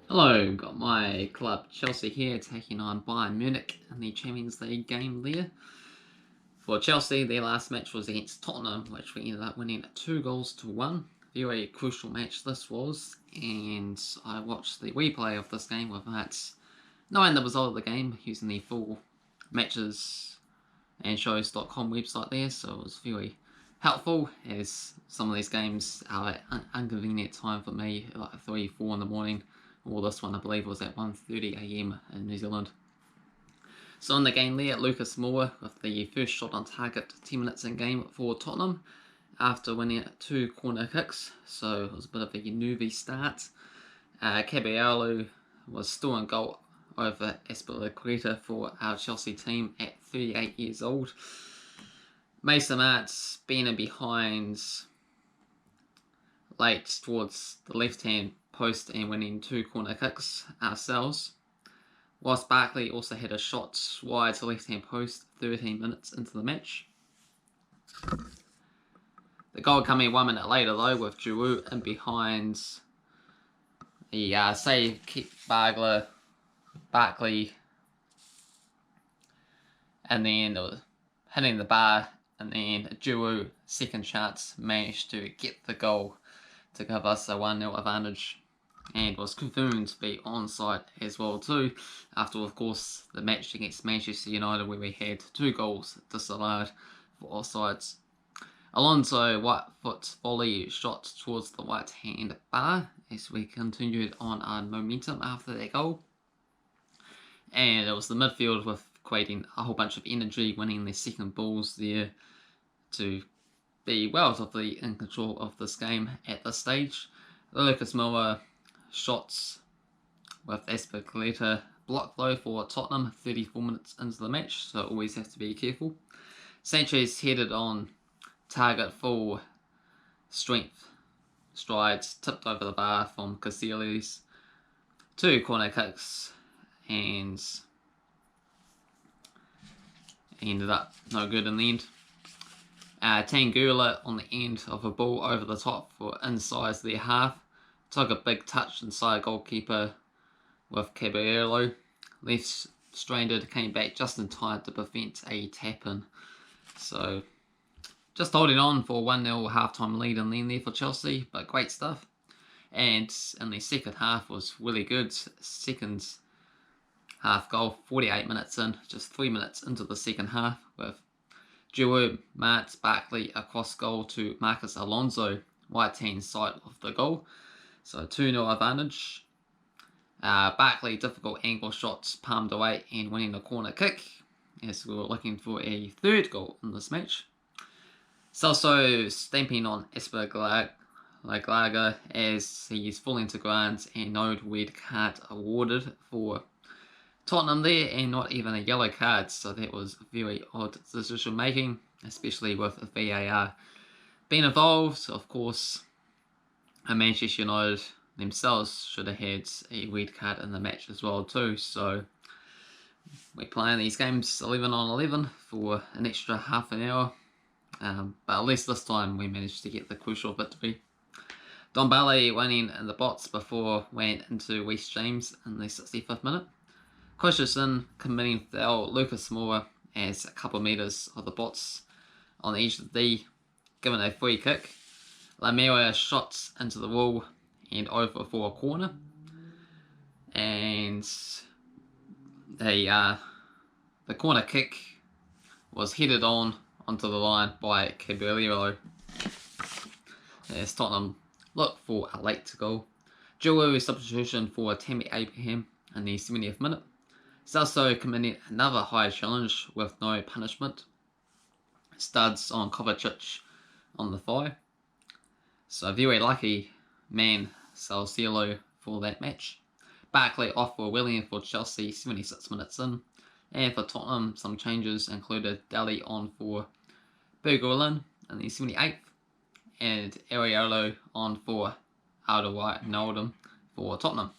Hello, got my club Chelsea here taking on Bayern Munich in the Champions League game there. For Chelsea, their last match was against Tottenham, which we ended up winning 2-1. Very crucial match this was, and I watched the replay of this game without knowing the result of the game using the full matches and shows.com website there, so it was very helpful as some of these games are at an inconvenient time for me, like 3, 4 in the morning. Well, this one I believe was at 1:30 AM in New Zealand. So in the game there, Lucas Moura with the first shot on target 10 minutes in game for Tottenham after winning 2 corner kicks, so it was a bit of a nervy start. Caballero was still in goal over Azpilicueta for our Chelsea team at 38 years old. Mason Mount's been in behind late towards the left-hand post and winning 2 corner kicks ourselves, whilst Barkley also had a shot wide to left-hand post 13 minutes into the match. The goal coming 1 minute later though, with Giroud in behind the save keep Barkley, and then it was hitting the bar, and then Giroud, second chance, managed to get the goal to give us a 1-0 advantage, and was confirmed to be onside as well too, after of course the match against Manchester United where we had 2 goals disallowed for offsides. Alonso Whitefoot volley shot towards the right hand bar as we continued on our momentum after that goal, and it was the midfield with creating a whole bunch of energy, winning their second balls there to be relatively in control of this game at this stage. Lucas Moura shots with Azpilicueta blocked though for Tottenham 34 minutes into the match, so always have to be careful. Sanchez headed on target full strength strides, tipped over the bar from Casillas, 2 corner kicks, and ended up no good in the end. Tangula on the end of a ball over the top for inside their half, took a big touch inside goalkeeper with Caballero, left stranded, came back just in time to prevent a tap-in. So just holding on for 1-0 half-time lead in the end there for Chelsea, but great stuff. And in the second half was really good. Second half goal, 48 minutes in, just 3 minutes into the second half, with Giroud, Mart, Barkley across goal to Marcus Alonso, right-hand side of the goal. So 2-0 advantage. Barkley, difficult angle shots palmed away and winning a corner kick, as we were looking for a third goal in this match. Celso stamping on Azpilicueta as he's falling to ground, and no red card awarded for Tottenham there, and not even a yellow card, so that was very odd decision making, especially with VAR being involved. Of course, Manchester United themselves should have had a red card in the match as well too, so we're playing these games 11 on 11 for an extra half an hour, but at least this time we managed to get the crucial victory. Dombele winning in the box before went into West James in the 65th minute. Christensen committing foul Lucas Moura as a couple of metres of the box on the edge of the D, given a free kick. Lamela shots into the wall and over for a corner, and the corner kick was headed onto the line by Caballero as Tottenham look for a late goal. Giroud substitution for Tammy Abraham in the 70th minute. Celso committing another high challenge with no punishment. Studs on Kovacic on the thigh. So very lucky man Salcielo for that match. Barkley off for William for Chelsea 76 minutes in. And for Tottenham, some changes included Daly on for Bergwijn in the 78th. And Areolo on for Alderweireld for Tottenham.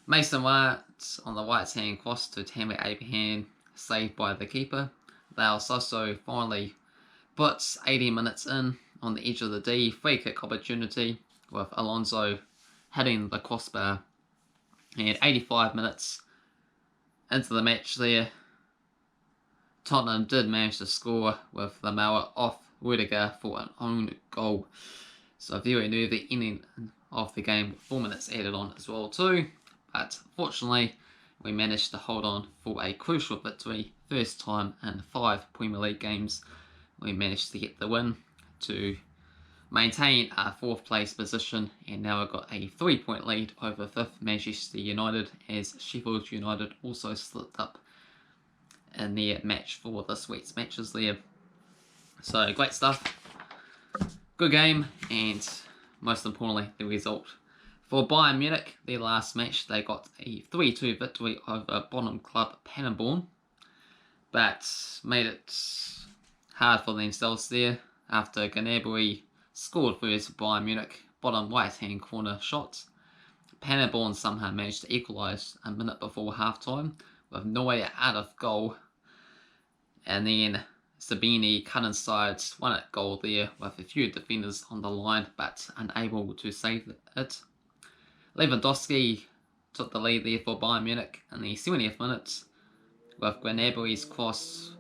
Mason White on the right-hand cross to Tammy Abraham, saved by the keeper. Lau Soso finally puts 80 minutes in on the edge of the D, free kick opportunity with Alonso hitting the crossbar And 85 minutes into the match there, Tottenham did manage to score with Lamela off Rudiger for an own goal. So very knew the ending of the game with 4 minutes added on as well too. But fortunately, we managed to hold on for a crucial victory. First time in 5 Premier League games we managed to get the win to maintain our 4th place position, and now we've got a 3-point lead over 5th Manchester United, as Sheffield United also slipped up in their match for this week's matches there. So great stuff, good game, and most importantly the result. For Bayern Munich, their last match, they got a 3-2 victory over bottom club Paderborn, but made it hard for themselves there after Gnabry scored first Bayern Munich bottom right hand corner shot. Paderborn somehow managed to equalise a minute before half time with Neuer out of goal, and then Sabini cut inside, won it goal there with a few defenders on the line but unable to save it. Lewandowski took the lead there for Bayern Munich in the 70th minute with Gnabry's cross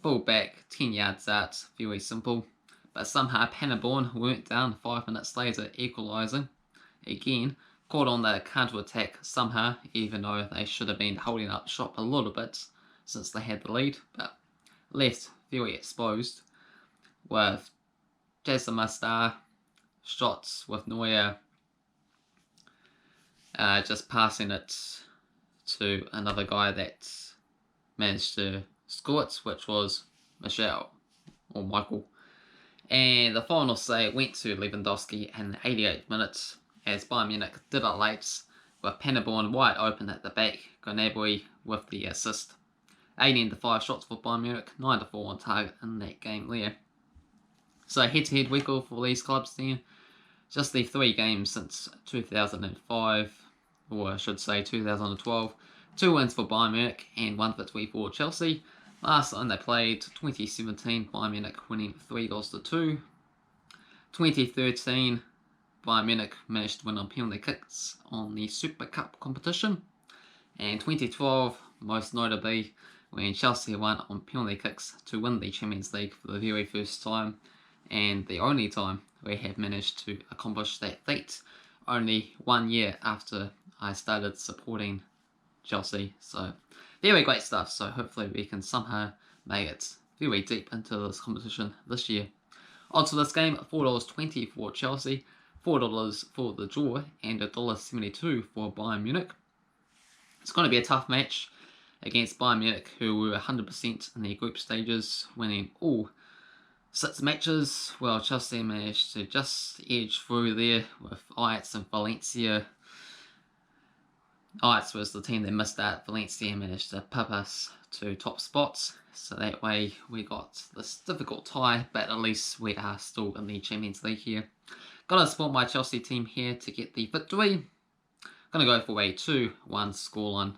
full back 10 yards out, very simple. But somehow Paderborn weren't down 5 minutes later, equalising again, caught on the counter-attack somehow, even though they should have been holding up shop a little bit since they had the lead, but left very exposed with Jasper shots with Neuer just passing it to another guy that managed to score it, which was Michael. And the final say went to Lewandowski in the 88th minutes, as Bayern Munich did it late with Paderborn wide open at the back, Gnabry with the assist. 18-5 shots for Bayern Munich, 9-4 on target in that game there. So head-to-head record for these clubs there, just the 3 games since 2005, or I should say 2012. 2 wins for Bayern Munich and 1 victory for Chelsea. Last time they played, 2017, Bayern Munich winning 3-2. 2013, Bayern Munich managed to win on penalty kicks on the Super Cup competition. And 2012, most notably, when Chelsea won on penalty kicks to win the Champions League for the very first time, and the only time we have managed to accomplish that feat, only 1 year after I started supporting Chelsea. So very great stuff. So hopefully we can somehow make it very deep into this competition this year. On to this game, $4.20 for Chelsea, $4 for the draw, and $1.72 for Bayern Munich. It's going to be a tough match against Bayern Munich, who were 100% in their group stages, winning all 6 matches. Well, Chelsea managed to just edge through there with Ajax and Valencia. Ajax was the team that missed out. Valencia managed to pip us to top spots, so that way we got this difficult tie, but at least we are still in the Champions League here. Gotta support my Chelsea team here to get the victory. Gonna go for a 2-1 scoreline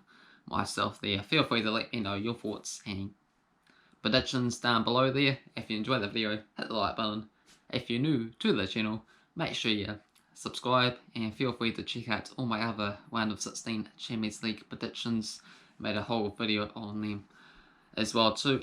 myself there. Feel free to let me know your thoughts and predictions down below there. If you enjoyed the video, hit the like button. If you're new to the channel, make sure you subscribe, and feel free to check out all my other round of 16 Champions League predictions. Made a whole video on them as well too,